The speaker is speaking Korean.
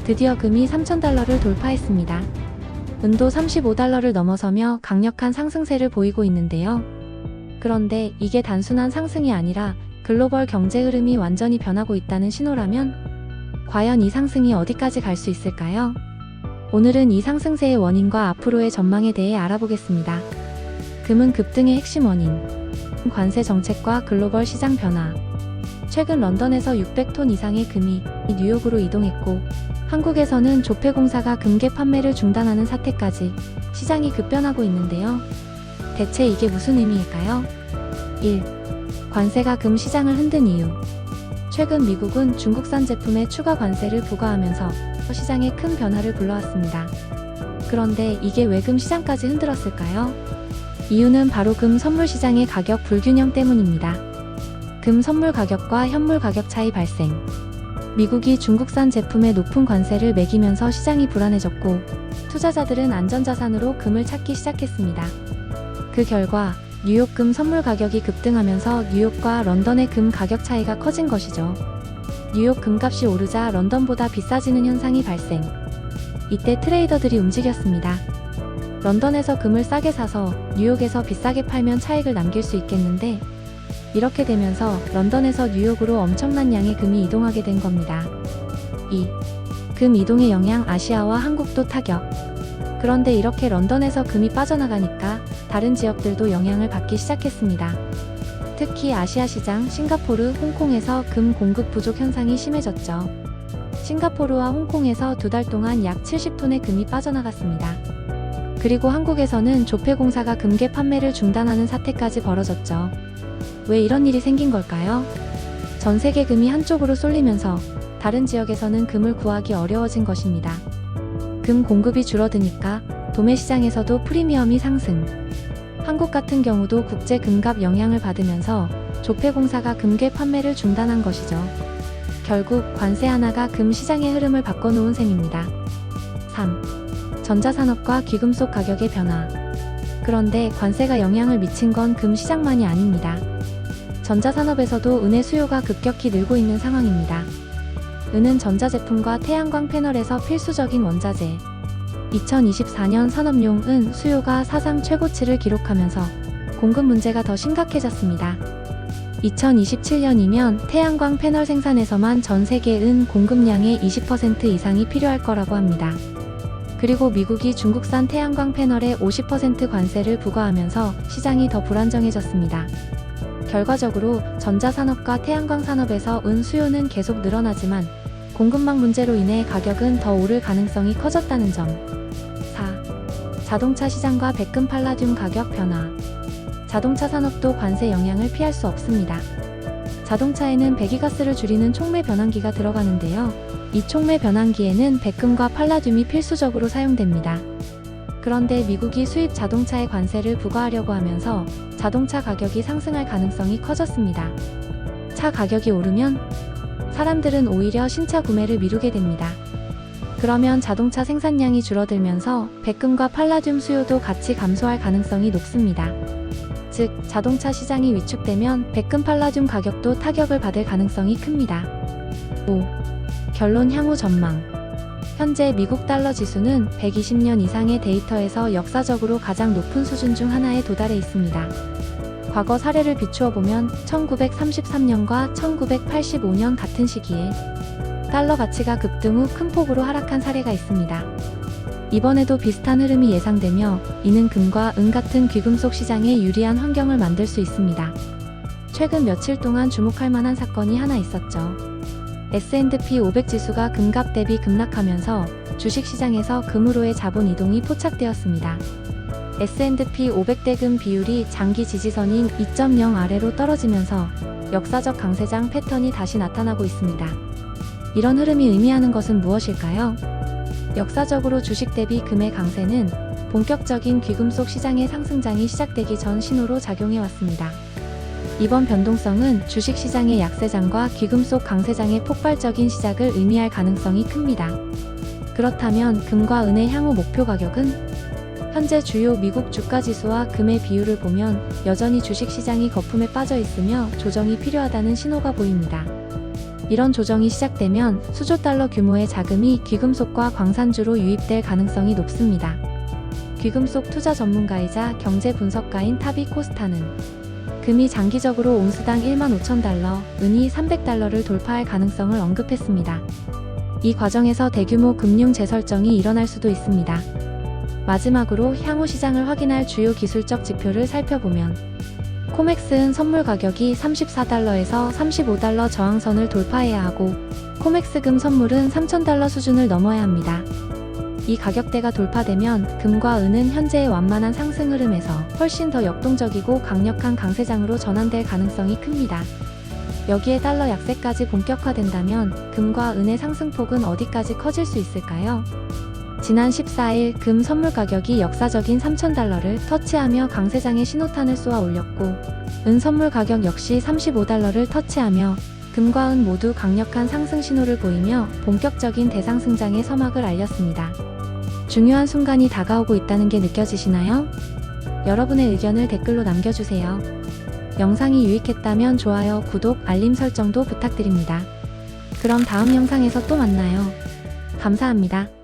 드디어 금이 3,000달러를 돌파했습니다. 은도 35달러를 넘어서며 강력한 상승세를 보이고 있는데요. 그런데 이게 단순한 상승이 아니라 글로벌 경제 흐름이 완전히 변하고 있다는 신호라면 과연 이 상승이 어디까지 갈 수 있을까요? 오늘은 이 상승세의 원인과 앞으로의 전망에 대해 알아보겠습니다. 금은 급등의 핵심 원인, 관세 정책과 글로벌 시장 변화. 최근 런던에서 600톤 이상의 금이 뉴욕으로 이동했고 한국에서는 조폐공사가 금괴 판매를 중단하는 사태까지 시장이 급변하고 있는데요. 대체 이게 무슨 의미일까요? 1. 관세가 금 시장을 흔든 이유. 최근 미국은 중국산 제품에 추가 관세를 부과하면서 시장에 큰 변화를 불러왔습니다. 그런데 이게 왜 금 시장까지 흔들었을까요? 이유는 바로 금 선물 시장의 가격 불균형 때문입니다. 금 선물 가격과 현물 가격 차이 발생. 미국이 중국산 제품에 높은 관세를 매기면서 시장이 불안해졌고 투자자들은 안전자산으로 금을 찾기 시작했습니다. 그 결과 뉴욕 금 선물 가격이 급등하면서 뉴욕과 런던의 금 가격 차이가 커진 것이죠. 뉴욕 금값이 오르자 런던보다 비싸지는 현상이 발생. 이때 트레이더들이 움직였습니다. 런던에서 금을 싸게 사서 뉴욕에서 비싸게 팔면 차익을 남길 수 있겠는데 이렇게 되면서 런던에서 뉴욕으로 엄청난 양의 금이 이동하게 된 겁니다. 2. 금 이동의 영향. 아시아와 한국도 타격. 그런데 이렇게 런던에서 금이 빠져나가니까 다른 지역들도 영향을 받기 시작했습니다. 특히 아시아 시장, 싱가포르, 홍콩에서 금 공급 부족 현상이 심해졌죠. 싱가포르와 홍콩에서 2달 동안 약 70톤의 금이 빠져나갔습니다. 그리고 한국에서는 조폐공사가 금괴 판매를 중단하는 사태까지 벌어졌죠. 왜 이런 일이 생긴 걸까요? 전 세계 금이 한쪽으로 쏠리면서 다른 지역에서는 금을 구하기 어려워진 것입니다. 금 공급이 줄어드니까 도매 시장에서도 프리미엄이 상승. 한국 같은 경우도 국제 금값 영향을 받으면서 조폐공사가 금괴 판매를 중단한 것이죠. 결국 관세 하나가 금 시장의 흐름을 바꿔놓은 셈입니다. 3. 전자산업과 귀금속 가격의 변화. 그런데 관세가 영향을 미친 건 금 시장만이 아닙니다. 전자산업에서도 은의 수요가 급격히 늘고 있는 상황입니다. 은은 전자제품과 태양광 패널에서 필수적인 원자재. 2024년 산업용 은 수요가 사상 최고치를 기록하면서 공급 문제가 더 심각해졌습니다. 2027년이면 태양광 패널 생산에서만 전 세계 은 공급량의 20% 이상이 필요할 거라고 합니다. 그리고 미국이 중국산 태양광 패널에 50% 관세를 부과하면서 시장이 더 불안정해졌습니다. 결과적으로 전자산업과 태양광 산업에서 은 수요는 계속 늘어나지만 공급망 문제로 인해 가격은 더 오를 가능성이 커졌다는 점. 4. 자동차 시장과 백금 팔라듐 가격 변화. 자동차 산업도 관세 영향을 피할 수 없습니다. 자동차에는 배기가스를 줄이는 촉매 변환기가 들어가는데요. 이 촉매 변환기에는 백금과 팔라듐이 필수적으로 사용됩니다. 그런데 미국이 수입 자동차에 관세를 부과하려고 하면서 자동차 가격이 상승할 가능성이 커졌습니다. 차 가격이 오르면 사람들은 오히려 신차 구매를 미루게 됩니다. 그러면 자동차 생산량이 줄어들면서 백금과 팔라듐 수요도 같이 감소할 가능성이 높습니다. 즉, 자동차 시장이 위축되면 백금 팔라듐 가격도 타격을 받을 가능성이 큽니다. 5. 결론. 향후 전망. 현재 미국 달러 지수는 120년 이상의 데이터에서 역사적으로 가장 높은 수준 중 하나에 도달해 있습니다. 과거 사례를 비추어 보면 1933년과 1985년 같은 시기에 달러 가치가 급등 후 큰 폭으로 하락한 사례가 있습니다. 이번에도 비슷한 흐름이 예상되며 이는 금과 은 같은 귀금속 시장에 유리한 환경을 만들 수 있습니다. 최근 며칠 동안 주목할 만한 사건이 하나 있었죠. S&P 500 지수가 금값 대비 급락하면서 주식시장에서 금으로의 자본 이동이 포착되었습니다. S&P 500대 금 비율이 장기 지지선인 2.0 아래로 떨어지면서 역사적 강세장 패턴이 다시 나타나고 있습니다. 이런 흐름이 의미하는 것은 무엇일까요? 역사적으로 주식 대비 금의 강세는 본격적인 귀금속 시장의 상승장이 시작되기 전 신호로 작용해왔습니다. 이번 변동성은 주식시장의 약세장과 귀금속 강세장의 폭발적인 시작을 의미할 가능성이 큽니다. 그렇다면 금과 은의 향후 목표 가격은? 현재 주요 미국 주가지수와 금의 비율을 보면 여전히 주식시장이 거품에 빠져 있으며 조정이 필요하다는 신호가 보입니다. 이런 조정이 시작되면 수조 달러 규모의 자금이 귀금속과 광산주로 유입될 가능성이 높습니다. 귀금속 투자 전문가이자 경제 분석가인 타비 코스타는 금이 장기적으로 온스당 15,000달러, 은이 300달러를 돌파할 가능성을 언급했습니다. 이 과정에서 대규모 금융 재설정이 일어날 수도 있습니다. 마지막으로 향후 시장을 확인할 주요 기술적 지표를 살펴보면 코맥스은 선물 가격이 34달러에서 35달러 저항선을 돌파해야 하고 코맥스 금 선물은 3,000달러 수준을 넘어야 합니다. 이 가격대가 돌파되면 금과 은은 현재의 완만한 상승 흐름에서 훨씬 더 역동적이고 강력한 강세장으로 전환될 가능성이 큽니다. 여기에 달러 약세까지 본격화된다면 금과 은의 상승폭은 어디까지 커질 수 있을까요? 지난 14일 금 선물 가격이 역사적인 3,000달러를 터치하며 강세장의 신호탄을 쏘아 올렸고 은 선물 가격 역시 35달러를 터치하며 금과 은 모두 강력한 상승 신호를 보이며 본격적인 대상승장의 서막을 알렸습니다. 중요한 순간이 다가오고 있다는 게 느껴지시나요? 여러분의 의견을 댓글로 남겨주세요. 영상이 유익했다면 좋아요, 구독, 알림 설정도 부탁드립니다. 그럼 다음 영상에서 또 만나요. 감사합니다.